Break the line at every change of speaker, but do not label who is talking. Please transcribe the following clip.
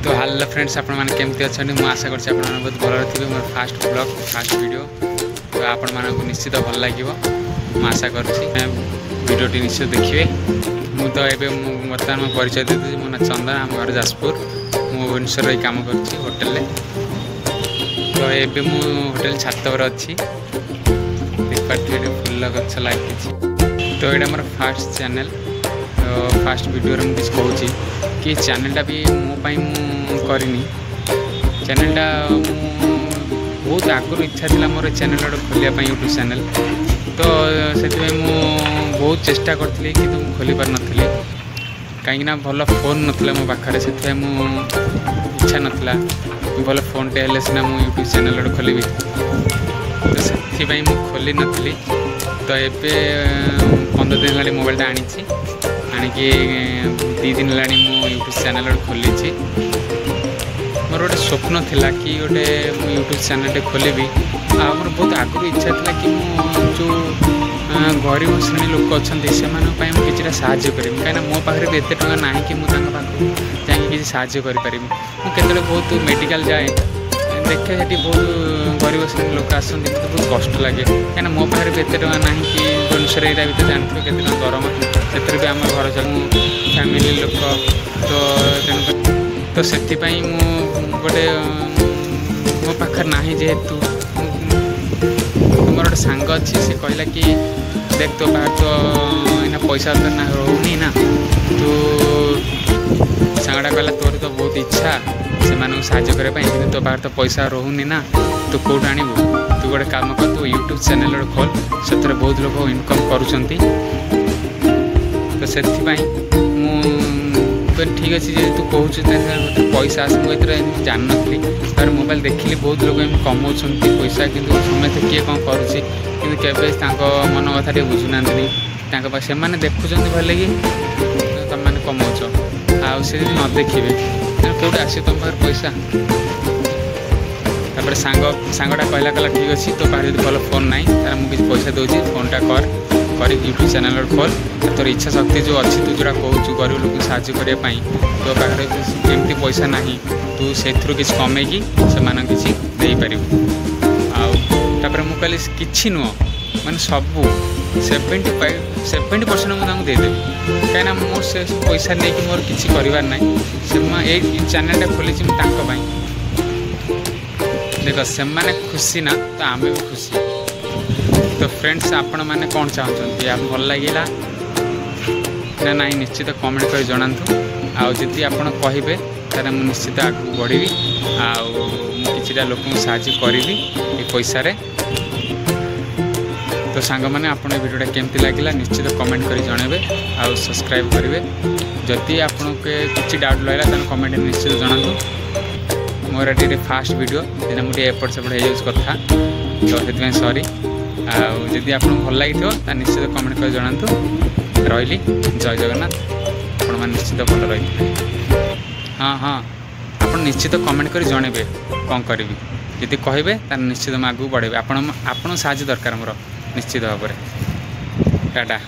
तो hello friends आपण मैंने केमती अच्छा मुझे आशा कर बहुत भल थे मोर फास्ट ब्लॉग फास्ट वीडियो तो आपण मानक निश्चित भल लगे मुझे आशा करटी निश्चित देखिए मु तो ये बर्तमान मो परिचय देती मो ना चंदन आम घर जाजपुर मु भुवनेश्वर रही काम कर होटेल तो ये होटेल छात पर अच्छी देखिए फुल गच लगी तो ये मोर फास्ट चैनल तो फास्ट वीडियो मुझे कहूँ कि चैनलटा भी मोपाई करनी चैनलटा बहुत आगुरी इच्छा थी मोर चैनल गोटे खोलिया यूट्यूब चैनल तो से बहुत चेष्टा करी कि तुम खोली पार नी कहीं भल फोन नाला मो पाखे से इच्छा नाला भल फोन टे सीना मुझे यूट्यूब चैनल गोटे खोलि तो से खोली नी तो ये 15 दिन है मोबाइलटा आनिकी 2 दिन है यूट्यूब चैनल खोली मोर गोटे स्वप्न थिला कि गोटे यूट्यूब चैनल खोलि मोर बहुत आगुरी इच्छा था कि जो गरीब श्रेणी लोक अच्छा से किसी साहय करी कहीं मो पाखे भी एत टाँग ना कि मुझे जाकि साहय करें मुझे बहुत मेडिकल जाए देखे से बहुत गरीब श्रेणी लोक आसते मतलब बहुत कष्ट लगे कहीं मो पाखे भी एत टाँग ना कि भुवनेश्वर एरिया भितर जानते के दरमा से भी आम घर चलू फैमिली लोक तो से गोटे मो पाखे ना जेहेतु मोर गोटे सांग अच्छी से कहला कि देख तो बाहर तो इना पैसा तो ना रोनी ना तो सांगटा कहला तोर तो बहुत इच्छा से साहय करने तो बाहर तो पैसा रोनी ना तो कौट आणबू तू गोटे काम कर तू यूट्यूब चैनल खोल से बहुत लोग इनकम करुँच तो से ठीक अच्छे जे तू कहूँ पैसा आस मुझे जान नी तार मोबाइल देखिली बहुत लोग कमाऊँ पैसा कि समस्त किए कौन करुँचे मन कथा टे बुझुना से देखुं भले कि तुम मैंने कमाऊच आसे न देखिए कौट आस तुम पाखे पैसा तापर सांगटा कहला कहला ठीक अच्छे तो पाखे जो भल फोन ना तार मुझे पैसा दूसरी फोनटा कर यूट्यूब चैनल खोल तोर इच्छा शक्ति जो अच्छी तू जोड़ा कहूँ गरीब लोग साहय करने तो पाखे कमी पैसा ना तू से किसी कमेकी से किसी पार आपर मुझे कि नुह मैंने सबू 70% मुझे देदेवी कहीं मोर से पैसा नहीं मोर किसी करार ना से चैनलटा खोली देख से खुशी ना तो आम भी खुशी तो फ्रेंड्स आपण मैंने कौन चाहते आप भल लगे ना ना निश्चित कमेंट कर जनातु आदि आपड़ कहे तार मुझे निश्चित आगे बढ़ी किसी लोक साहय करी पैसा तो सांग मैंने आप वीडियोटा केमती लगे निश्चित कमेंट कर जनइबे आ सब्सक्राइब करेंगे जदि आपको किसी डाउट लगे तो कमेंट निश्चित जनातु मोर ये फास्ट वीडियो दिन मुझे एपट सेपट हो कथा तो से सॉरी आदि आपको भल लगी निश्चित कमेंट कर जनातु रही जय जगन्नाथ आपण मैंने निश्चित भल रही हाँ हाँ आप निश्चित कमेंट कर जनइबे कौन करी जदि कहे तार निश्चित आगू बढ़े आपण साहय दरकार मोर निश्चित भाव टाटा।